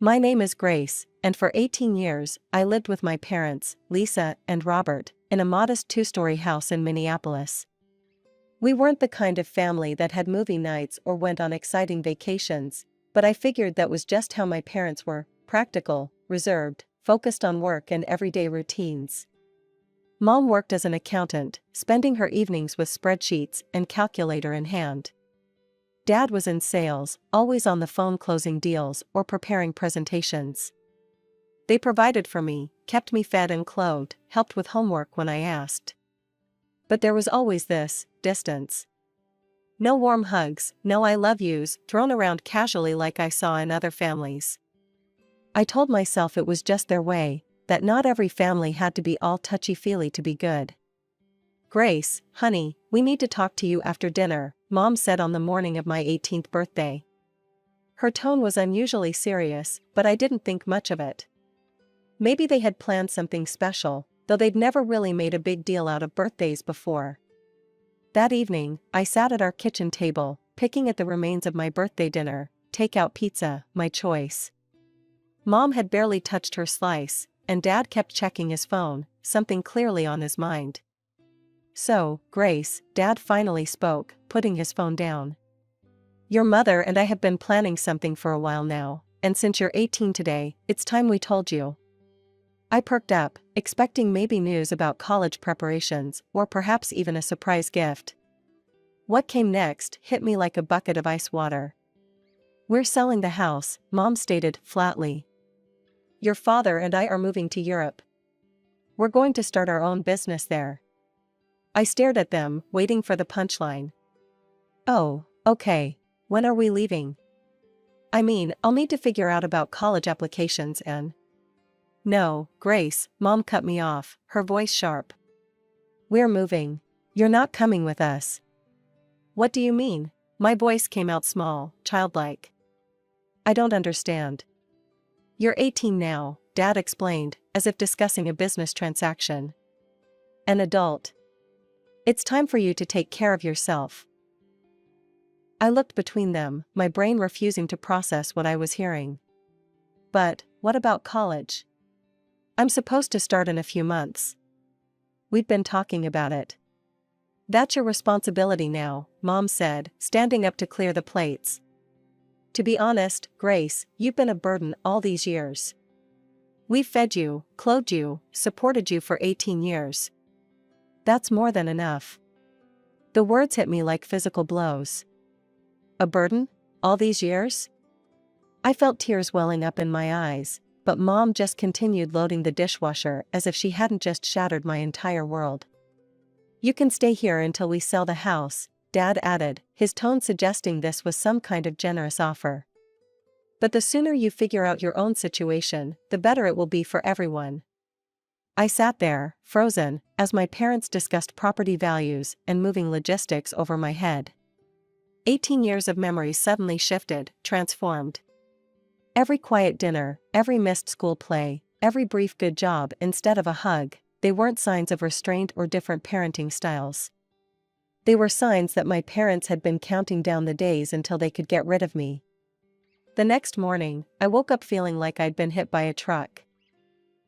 My name is Grace, and for 18 years, I lived with my parents, Lisa and Robert, in a modest two-story house in Minneapolis. We weren't the kind of family that had movie nights or went on exciting vacations, but I figured that was just how my parents were: practical, reserved, focused on work and everyday routines. Mom worked as an accountant, spending her evenings with spreadsheets and calculator in hand. Dad was in sales, always on the phone closing deals or preparing presentations. They provided for me, kept me fed and clothed, helped with homework when I asked. But there was always this distance. No warm hugs, no I love yous, thrown around casually like I saw in other families. I told myself it was just their way, that not every family had to be all touchy-feely to be good. "Grace, honey, we need to talk to you after dinner," Mom said on the morning of my 18th birthday. Her tone was unusually serious, but I didn't think much of it. Maybe they had planned something special, though they'd never really made a big deal out of birthdays before. That evening, I sat at our kitchen table, picking at the remains of my birthday dinner, takeout pizza, my choice. Mom had barely touched her slice, and Dad kept checking his phone, something clearly on his mind. "So, Grace," Dad finally spoke, putting his phone down. "Your mother and I have been planning something for a while now, and since you're 18 today, it's time we told you." I perked up, expecting maybe news about college preparations, or perhaps even a surprise gift. What came next hit me like a bucket of ice water. "We're selling the house," Mom stated flatly. "Your father and I are moving to Europe. We're going to start our own business there." I stared at them, waiting for the punchline. "Oh, okay. When are we leaving? I mean, I'll need to figure out about college applications and—" "No, Grace," Mom cut me off, her voice sharp. "We're moving. You're not coming with us." "What do you mean?" My voice came out small, childlike. "I don't understand." "You're 18 now," Dad explained, as if discussing a business transaction. "An adult. It's time for you to take care of yourself." I looked between them, my brain refusing to process what I was hearing. "But, what about college? I'm supposed to start in a few months." "We've been talking about it." "That's your responsibility now," Mom said, standing up to clear the plates. "To be honest, Grace, you've been a burden all these years. We've fed you, clothed you, supported you for 18 years. That's more than enough." The words hit me like physical blows. A burden? All these years? I felt tears welling up in my eyes, but Mom just continued loading the dishwasher as if she hadn't just shattered my entire world. "You can stay here until we sell the house," Dad added, his tone suggesting this was some kind of generous offer. "But the sooner you figure out your own situation, the better it will be for everyone." I sat there, frozen, as my parents discussed property values and moving logistics over my head. 18 years of memories suddenly shifted, transformed. Every quiet dinner, every missed school play, every brief good job instead of a hug, they weren't signs of restraint or different parenting styles. They were signs that my parents had been counting down the days until they could get rid of me. The next morning, I woke up feeling like I'd been hit by a truck.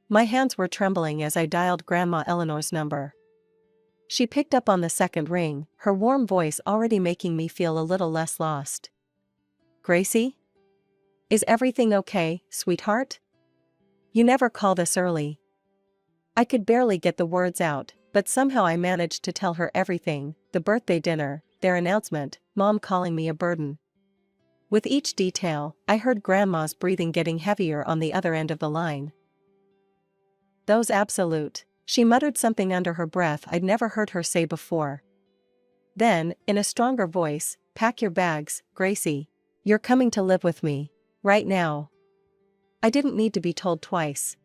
My hands were trembling as I dialed Grandma Eleanor's number. She picked up on the second ring, her warm voice already making me feel a little less lost. "Gracie? Is everything okay, sweetheart? You never call this early." I could barely get the words out, but somehow I managed to tell her everything: the birthday dinner, their announcement, Mom calling me a burden. With each detail, I heard Grandma's breathing getting heavier on the other end of the line. "Those absolute," she muttered something under her breath I'd never heard her say before. Then, in a stronger voice, "Pack your bags, Gracie. You're coming to live with me. Right now." I didn't need to be told twice.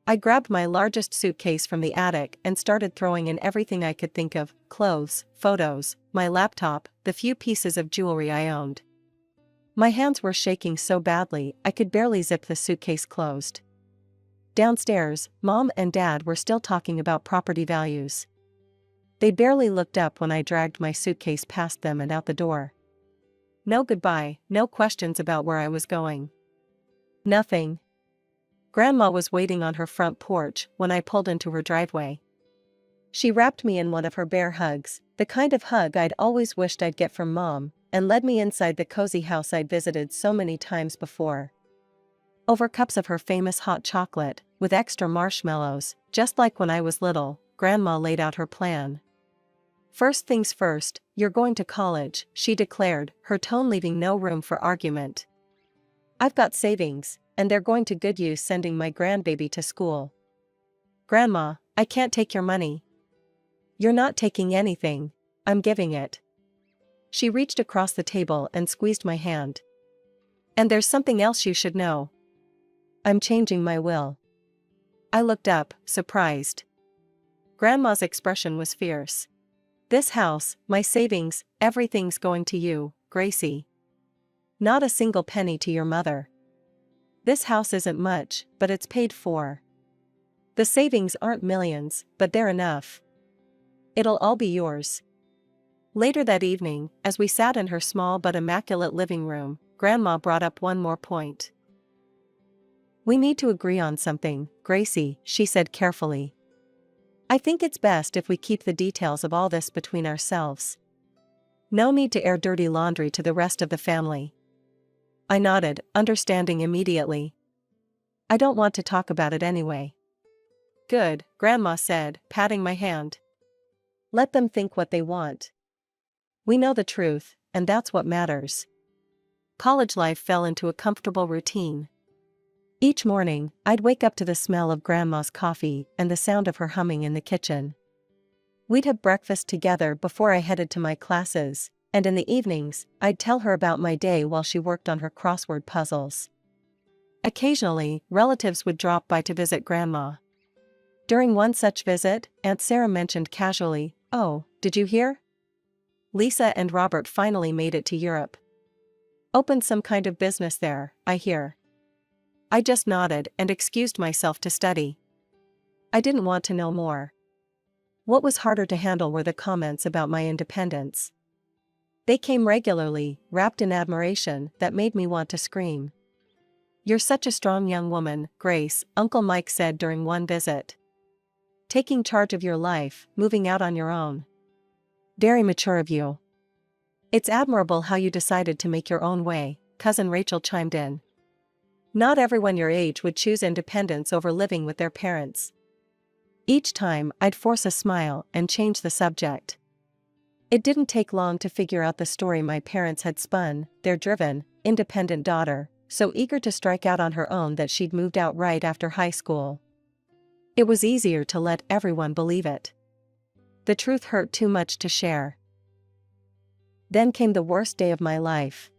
I grabbed my largest suitcase from the attic and started throwing in everything I could think of: clothes, photos, my laptop, the few pieces of jewelry I owned. My hands were shaking so badly I could barely zip the suitcase closed. Downstairs, Mom and Dad were still talking about property values. They barely looked up when I dragged my suitcase past them and out the door. No goodbye, no questions about where I was going. Nothing. Grandma was waiting on her front porch when I pulled into her driveway. She wrapped me in one of her bear hugs, the kind of hug I'd always wished I'd get from Mom, and led me inside the cozy house I'd visited so many times before. Over cups of her famous hot chocolate, with extra marshmallows, just like when I was little, Grandma laid out her plan. "First things first, you're going to college," she declared, her tone leaving no room for argument. "I've got savings, and they're going to good use sending my grandbaby to school." "Grandma, I can't take your money." "You're not taking anything. I'm giving it." She reached across the table and squeezed my hand. "And there's something else you should know. I'm changing my will." I looked up, surprised. Grandma's expression was fierce. "This house, my savings, everything's going to you, Gracie. Not a single penny to your mother. This house isn't much, but it's paid for. The savings aren't millions, but they're enough. It'll all be yours." Later that evening, as we sat in her small but immaculate living room, Grandma brought up one more point. "We need to agree on something, Gracie," she said carefully. "I think it's best if we keep the details of all this between ourselves. No need to air dirty laundry to the rest of the family." I nodded, understanding immediately. "I don't want to talk about it anyway." "Good," Grandma said, patting my hand. "Let them think what they want. We know the truth, and that's what matters." College life fell into a comfortable routine. Each morning, I'd wake up to the smell of Grandma's coffee and the sound of her humming in the kitchen. We'd have breakfast together before I headed to my classes, and in the evenings, I'd tell her about my day while she worked on her crossword puzzles. Occasionally, relatives would drop by to visit Grandma. During one such visit, Aunt Sarah mentioned casually, "Oh, did you hear? Lisa and Robert finally made it to Europe. Opened some kind of business there, I hear." I just nodded and excused myself to study. I didn't want to know more. What was harder to handle were the comments about my independence. They came regularly, wrapped in admiration that made me want to scream. "You're such a strong young woman, Grace," Uncle Mike said during one visit. "Taking charge of your life, moving out on your own. Very mature of you." "It's admirable how you decided to make your own way," Cousin Rachel chimed in. "Not everyone your age would choose independence over living with their parents." Each time, I'd force a smile and change the subject. It didn't take long to figure out the story my parents had spun, their driven, independent daughter, so eager to strike out on her own that she'd moved out right after high school. It was easier to let everyone believe it. The truth hurt too much to share. Then came the worst day of my life.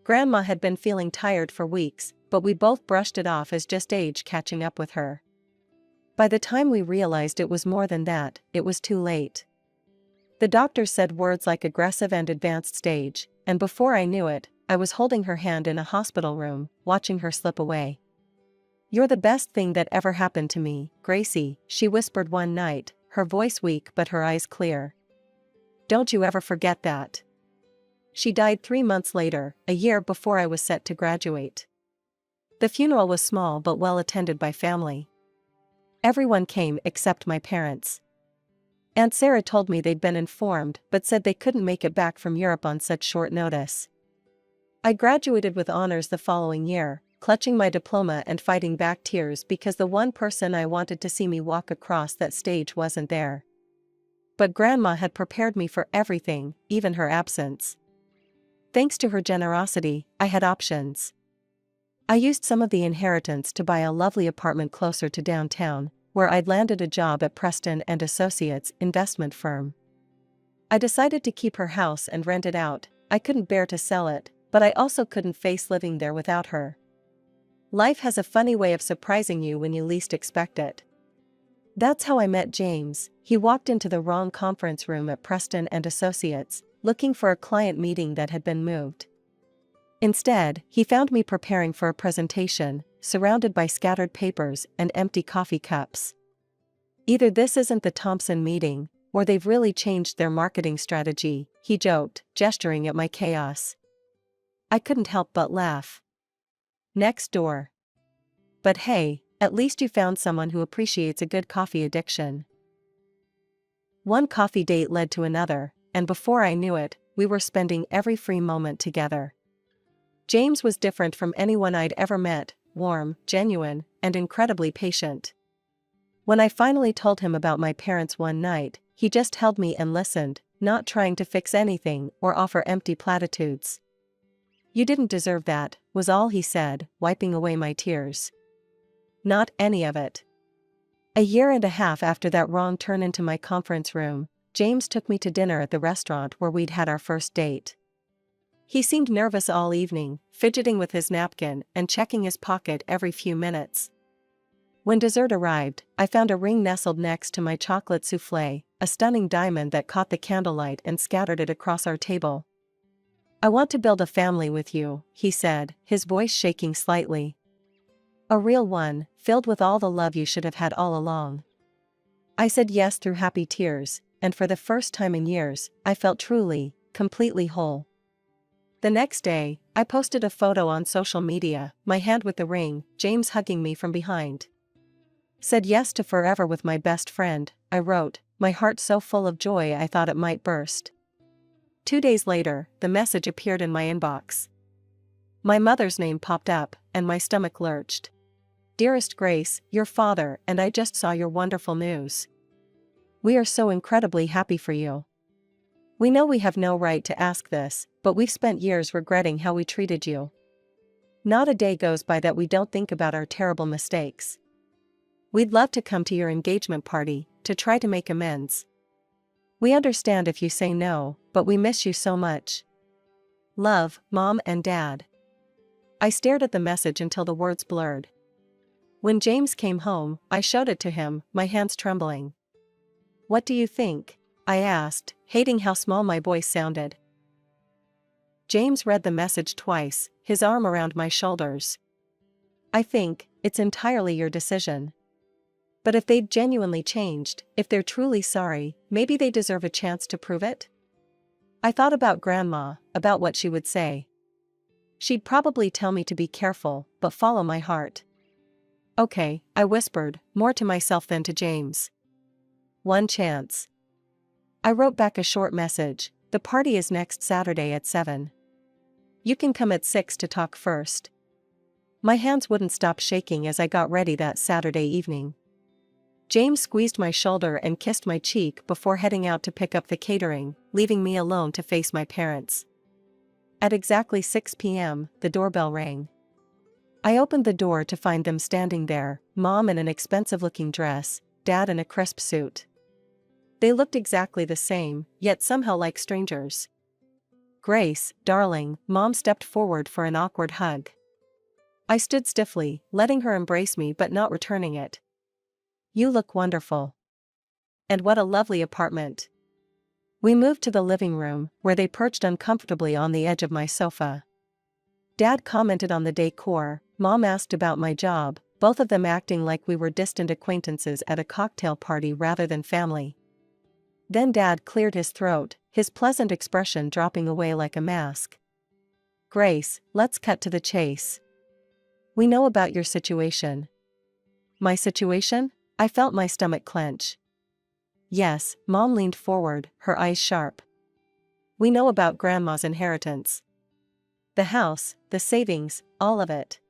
Grandma had been feeling tired for weeks, but we both brushed it off as just age catching up with her. By the time we realized it was more than that, it was too late. The doctor said words like aggressive and advanced stage, and before I knew it, I was holding her hand in a hospital room, watching her slip away. "You're the best thing that ever happened to me, Gracie," she whispered one night, her voice weak but her eyes clear. "Don't you ever forget that." She died 3 months later, a year before I was set to graduate. The funeral was small but well attended by family. Everyone came except my parents. Aunt Sarah told me they'd been informed but said they couldn't make it back from Europe on such short notice. I graduated with honors the following year, clutching my diploma and fighting back tears because the one person I wanted to see me walk across that stage wasn't there. But Grandma had prepared me for everything, even her absence. Thanks to her generosity, I had options. I used some of the inheritance to buy a lovely apartment closer to downtown, where I'd landed a job at Preston and Associates investment firm. I decided to keep her house and rent it out. I couldn't bear to sell it, but I also couldn't face living there without her. Life has a funny way of surprising you when you least expect it. That's how I met James. He walked into the wrong conference room at Preston and Associates, looking for a client meeting that had been moved. Instead, he found me preparing for a presentation, surrounded by scattered papers and empty coffee cups. "Either this isn't the Thompson meeting, or they've really changed their marketing strategy," he joked, gesturing at my chaos. I couldn't help but laugh. Next door. But hey, at least you found someone who appreciates a good coffee addiction. One coffee date led to another, and before I knew it, we were spending every free moment together. James was different from anyone I'd ever met, warm, genuine, and incredibly patient. When I finally told him about my parents one night, he just held me and listened, not trying to fix anything or offer empty platitudes. "You didn't deserve that," was all he said, wiping away my tears. Not any of it. A year and a half after that wrong turn into my conference room, James took me to dinner at the restaurant where we'd had our first date. He seemed nervous all evening, fidgeting with his napkin and checking his pocket every few minutes. When dessert arrived, I found a ring nestled next to my chocolate soufflé, a stunning diamond that caught the candlelight and scattered it across our table. "I want to build a family with you," he said, his voice shaking slightly. "A real one, filled with all the love you should have had all along." I said yes through happy tears, and for the first time in years, I felt truly, completely whole. The next day, I posted a photo on social media, my hand with the ring, James hugging me from behind. "Said yes to forever with my best friend," I wrote, my heart so full of joy I thought it might burst. 2 days later, the message appeared in my inbox. My mother's name popped up, and my stomach lurched. "Dearest Grace, your father and I just saw your wonderful news. We are so incredibly happy for you. We know we have no right to ask this, but we've spent years regretting how we treated you. Not a day goes by that we don't think about our terrible mistakes. We'd love to come to your engagement party, to try to make amends. We understand if you say no, but we miss you so much. Love, Mom and Dad." I stared at the message until the words blurred. When James came home, I showed it to him, my hands trembling. "What do you think?" I asked, hating how small my voice sounded. James read the message twice, his arm around my shoulders. "I think it's entirely your decision. But if they've genuinely changed, if they're truly sorry, maybe they deserve a chance to prove it." I thought about Grandma, about what she would say. She'd probably tell me to be careful, but follow my heart. "Okay," I whispered, more to myself than to James. "One chance." I wrote back a short message. "The party is next Saturday at 7. You can come at 6 to talk first." My hands wouldn't stop shaking as I got ready that Saturday evening. James squeezed my shoulder and kissed my cheek before heading out to pick up the catering, leaving me alone to face my parents. At exactly 6 p.m., the doorbell rang. I opened the door to find them standing there, Mom in an expensive-looking dress, Dad in a crisp suit. They looked exactly the same, yet somehow like strangers. "Grace, darling," Mom stepped forward for an awkward hug. I stood stiffly, letting her embrace me but not returning it. "You look wonderful. And what a lovely apartment." We moved to the living room, where they perched uncomfortably on the edge of my sofa. Dad commented on the decor, Mom asked about my job, both of them acting like we were distant acquaintances at a cocktail party rather than family. Then Dad cleared his throat, his pleasant expression dropping away like a mask. "Grace, let's cut to the chase. We know about your situation." "My situation?" I felt my stomach clench. "Yes," Mom leaned forward, her eyes sharp. "We know about Grandma's inheritance. The house, the savings, all of it.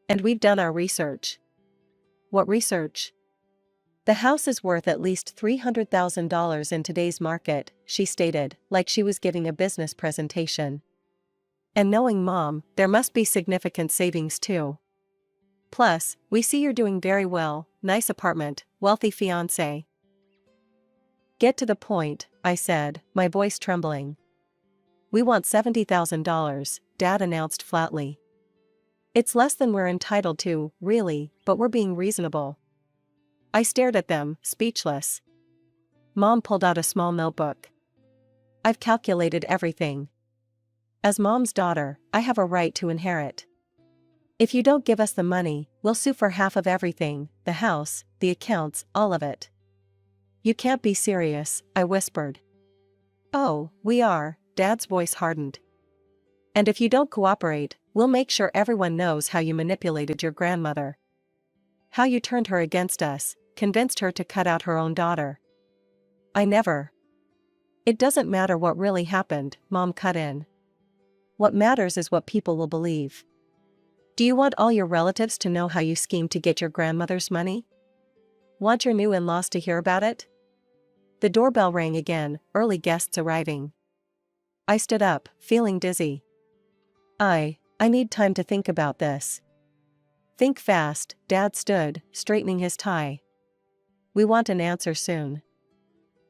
And we've done our research." "What research?" "The house is worth at least $300,000 in today's market," she stated, like she was giving a business presentation. "And knowing Mom, there must be significant savings too. Plus, we see you're doing very well, nice apartment, wealthy fiancé." "Get to the point," I said, my voice trembling. "We want $70,000, Dad announced flatly. It's less than we're entitled to, really, but we're being reasonable." I stared at them, speechless. Mom pulled out a small notebook. "I've calculated everything. As Mom's daughter, I have a right to inherit. If you don't give us the money, we'll sue for half of everything, the house, the accounts, all of it." "You can't be serious," I whispered. "Oh, we are," Dad's voice hardened. "And if you don't cooperate, We'll make sure everyone knows how you manipulated your grandmother. How you turned her against us, convinced her to cut out her own daughter. I never. It doesn't matter what really happened, Mom cut in. What matters is what people will believe. Do you want all your relatives to know how you schemed to get your grandmother's money? Want your new in-laws to hear about it? The doorbell rang again, early guests arriving. I stood up, feeling dizzy. I need time to think about this. Think fast, Dad stood, straightening his tie. We want an answer soon.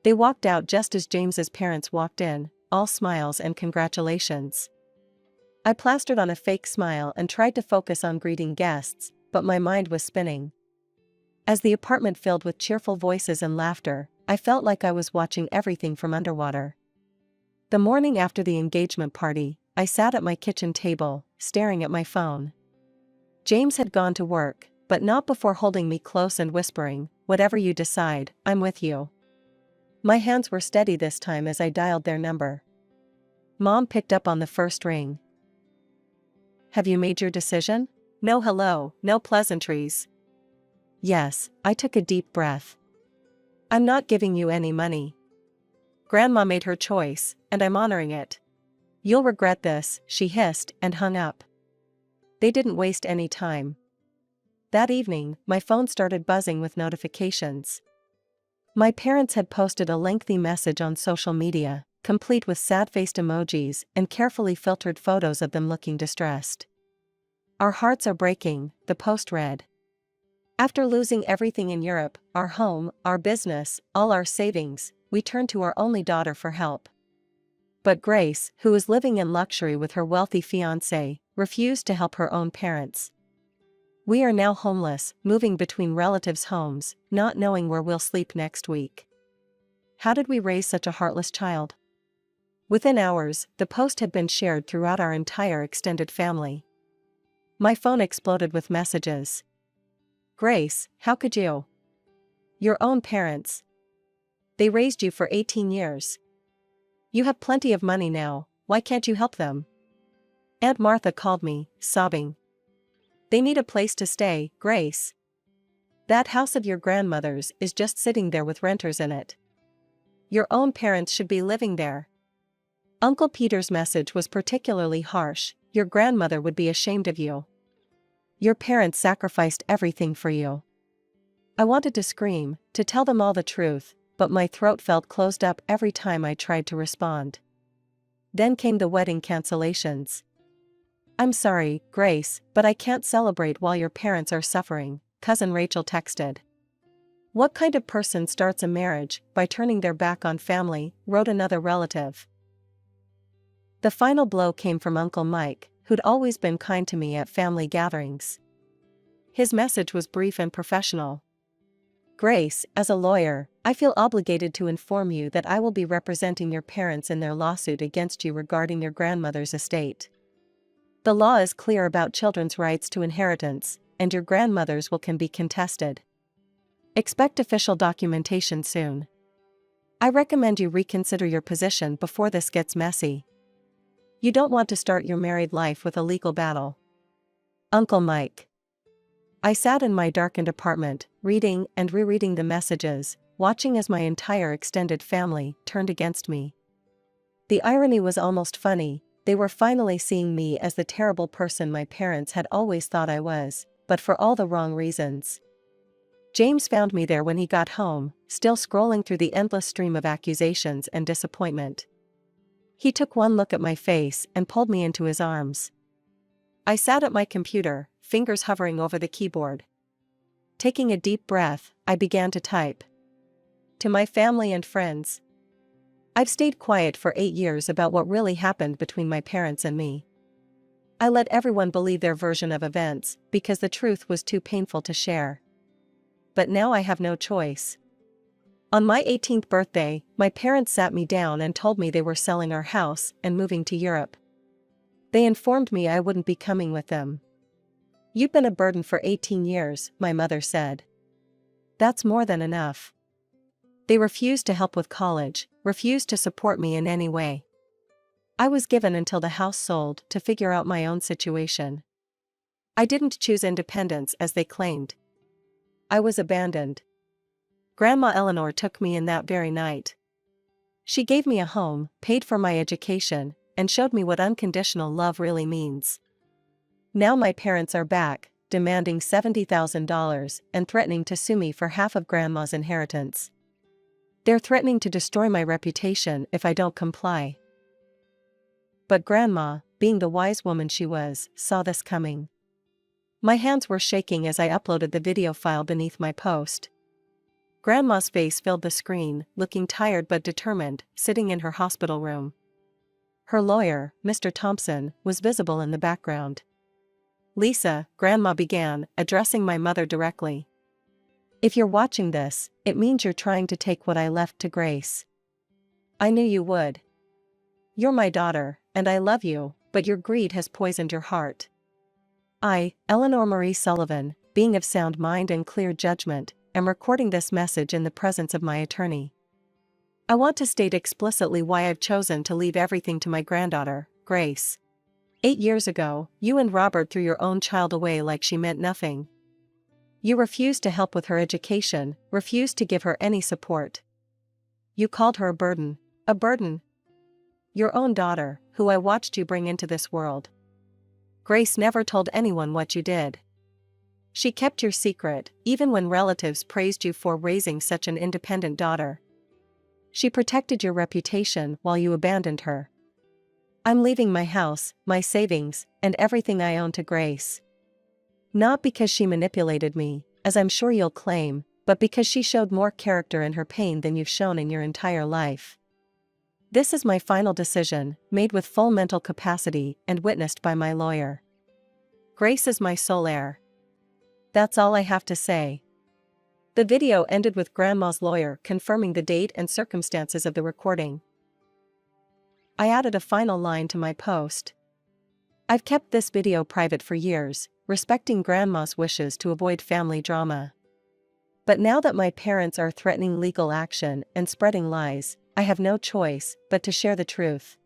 They walked out just as James's parents walked in, all smiles and congratulations. I plastered on a fake smile and tried to focus on greeting guests, but my mind was spinning. As the apartment filled with cheerful voices and laughter, I felt like I was watching everything from underwater. The morning after the engagement party, I sat at my kitchen table, staring at my phone. James had gone to work, but not before holding me close and whispering, "Whatever you decide, I'm with you." My hands were steady this time as I dialed their number. Mom picked up on the first ring. "Have you made your decision?" No hello, no pleasantries. Yes, I took a deep breath. "I'm not giving you any money. Grandma made her choice, and I'm honoring it." "You'll regret this," she hissed and hung up. They didn't waste any time. That evening, my phone started buzzing with notifications. My parents had posted a lengthy message on social media, complete with sad-faced emojis and carefully filtered photos of them looking distressed. "Our hearts are breaking," the post read. "After losing everything in Europe, our home, our business, all our savings, we turned to our only daughter for help. But Grace, who was living in luxury with her wealthy fiancé, refused to help her own parents. We are now homeless, moving between relatives' homes, not knowing where we'll sleep next week. How did we raise such a heartless child?" Within hours, the post had been shared throughout our entire extended family. My phone exploded with messages. "Grace, how could you? Your own parents. They raised you for 18 years. You have plenty of money now, why can't you help them?" Aunt Martha called me, sobbing. "They need a place to stay, Grace. That house of your grandmother's is just sitting there with renters in it. Your own parents should be living there." Uncle Peter's message was particularly harsh. "Your grandmother would be ashamed of you. Your parents sacrificed everything for you." I wanted to scream, to tell them all the truth, but my throat felt closed up every time I tried to respond. Then came the wedding cancellations. "I'm sorry, Grace, but I can't celebrate while your parents are suffering," Cousin Rachel texted. "What kind of person starts a marriage by turning their back on family?" wrote another relative. The final blow came from Uncle Mike, who'd always been kind to me at family gatherings. His message was brief and professional. "Grace, as a lawyer, I feel obligated to inform you that I will be representing your parents in their lawsuit against you regarding your grandmother's estate. The law is clear about children's rights to inheritance, and your grandmother's will can be contested. Expect official documentation soon. I recommend you reconsider your position before this gets messy. You don't want to start your married life with a legal battle. Uncle Mike." I sat in my darkened apartment, reading and rereading the messages, watching as my entire extended family turned against me. The irony was almost funny. They were finally seeing me as the terrible person my parents had always thought I was, but for all the wrong reasons. James found me there when he got home, still scrolling through the endless stream of accusations and disappointment. He took one look at my face and pulled me into his arms. I sat at my computer, fingers hovering over the keyboard. Taking a deep breath, I began to type. "To my family and friends. I've stayed quiet for 8 years about what really happened between my parents and me. I let everyone believe their version of events because the truth was too painful to share. But now I have no choice. On my 18th birthday, my parents sat me down and told me they were selling our house and moving to Europe. They informed me I wouldn't be coming with them. You've been a burden for 18 years, my mother said. That's more than enough. They refused to help with college, refused to support me in any way. I was given until the house sold to figure out my own situation. I didn't choose independence as they claimed. I was abandoned. Grandma Eleanor took me in that very night. She gave me a home, paid for my education, and showed me what unconditional love really means. Now my parents are back, demanding $70,000 and threatening to sue me for half of Grandma's inheritance. They're threatening to destroy my reputation if I don't comply. But Grandma, being the wise woman she was, saw this coming. My hands were shaking as I uploaded the video file beneath my post. Grandma's face filled the screen, looking tired but determined, sitting in her hospital room. Her lawyer, Mr. Thompson, was visible in the background. "Lisa," Grandma began, addressing my mother directly. "If you're watching this, it means you're trying to take what I left to Grace. I knew you would. You're my daughter, and I love you, but your greed has poisoned your heart. I, Eleanor Marie Sullivan, being of sound mind and clear judgment, am recording this message in the presence of my attorney. I want to state explicitly why I've chosen to leave everything to my granddaughter, Grace. 8 years ago, you and Robert threw your own child away like she meant nothing. You refused to help with her education, refused to give her any support. You called her a burden. A burden. Your own daughter, who I watched you bring into this world. Grace never told anyone what you did. She kept your secret, even when relatives praised you for raising such an independent daughter. She protected your reputation while you abandoned her. I'm leaving my house, my savings, and everything I own to Grace. Not because she manipulated me, as I'm sure you'll claim, but because she showed more character in her pain than you've shown in your entire life. This is my final decision, made with full mental capacity and witnessed by my lawyer. Grace is my sole heir. That's all I have to say." The video ended with Grandma's lawyer confirming the date and circumstances of the recording. I added a final line to my post. "I've kept this video private for years, respecting Grandma's wishes to avoid family drama. But now that my parents are threatening legal action and spreading lies, I have no choice but to share the truth.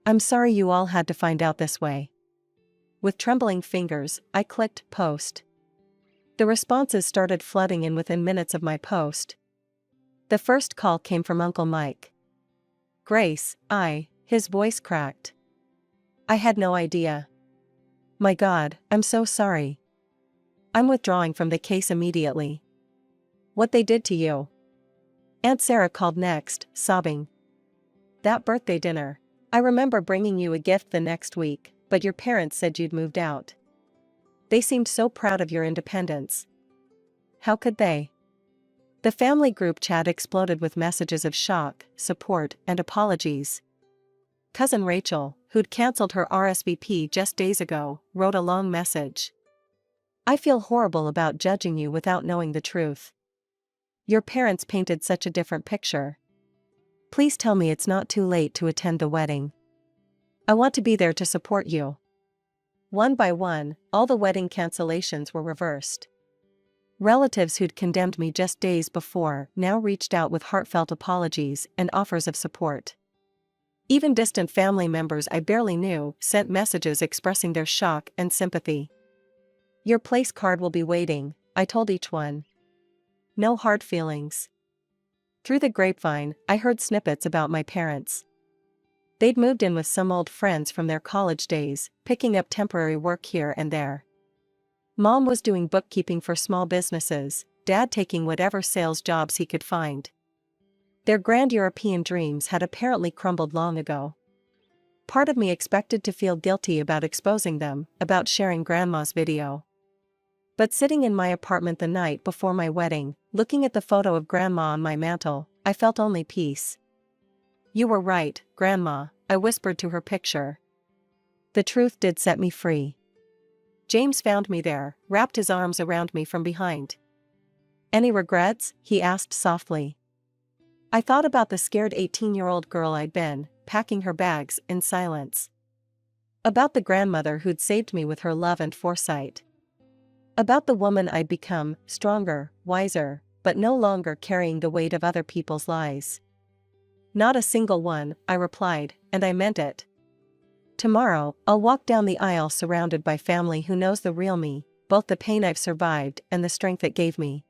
I'm sorry you all had to find out this way." With trembling fingers, I clicked post. The responses started flooding in within minutes of my post. The first call came from Uncle Mike. "Grace, his voice cracked. "I had no idea. My God, I'm so sorry. I'm withdrawing from the case immediately. What they did to you." Aunt Sarah called next, sobbing. "That birthday dinner. I remember bringing you a gift the next week, but your parents said you'd moved out. They seemed so proud of your independence. How could they?" The family group chat exploded with messages of shock, support, and apologies. Cousin Rachel, who'd cancelled her RSVP just days ago, wrote a long message. "I feel horrible about judging you without knowing the truth. Your parents painted such a different picture. Please tell me it's not too late to attend the wedding. I want to be there to support you." One by one, all the wedding cancellations were reversed. Relatives who'd condemned me just days before now reached out with heartfelt apologies and offers of support. Even distant family members I barely knew sent messages expressing their shock and sympathy. "Your place card will be waiting," I told each one. No hard feelings. Through the grapevine, I heard snippets about my parents. They'd moved in with some old friends from their college days, picking up temporary work here and there. Mom was doing bookkeeping for small businesses, Dad taking whatever sales jobs he could find. Their grand European dreams had apparently crumbled long ago. Part of me expected to feel guilty about exposing them, about sharing Grandma's video. But sitting in my apartment the night before my wedding, looking at the photo of Grandma on my mantle, I felt only peace. "You were right, Grandma," I whispered to her picture. The truth did set me free. James found me there, wrapped his arms around me from behind. "Any regrets?" he asked softly. I thought about the scared 18-year-old girl I'd been, packing her bags in silence. About the grandmother who'd saved me with her love and foresight. About the woman I'd become, stronger, wiser, but no longer carrying the weight of other people's lies. Not a single one, I replied, and I meant it. Tomorrow, I'll walk down the aisle surrounded by family who knows the real me, both the pain I've survived and the strength it gave me.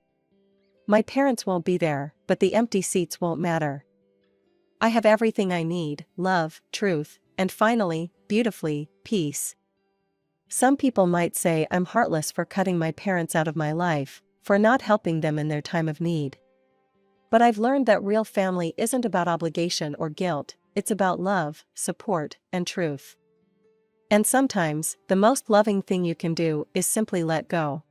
My parents won't be there, but the empty seats won't matter. I have everything I need: love, truth, and finally, beautifully, peace. Some people might say I'm heartless for cutting my parents out of my life, for not helping them in their time of need. But I've learned that real family isn't about obligation or guilt, it's about love, support, and truth. And sometimes, the most loving thing you can do is simply let go.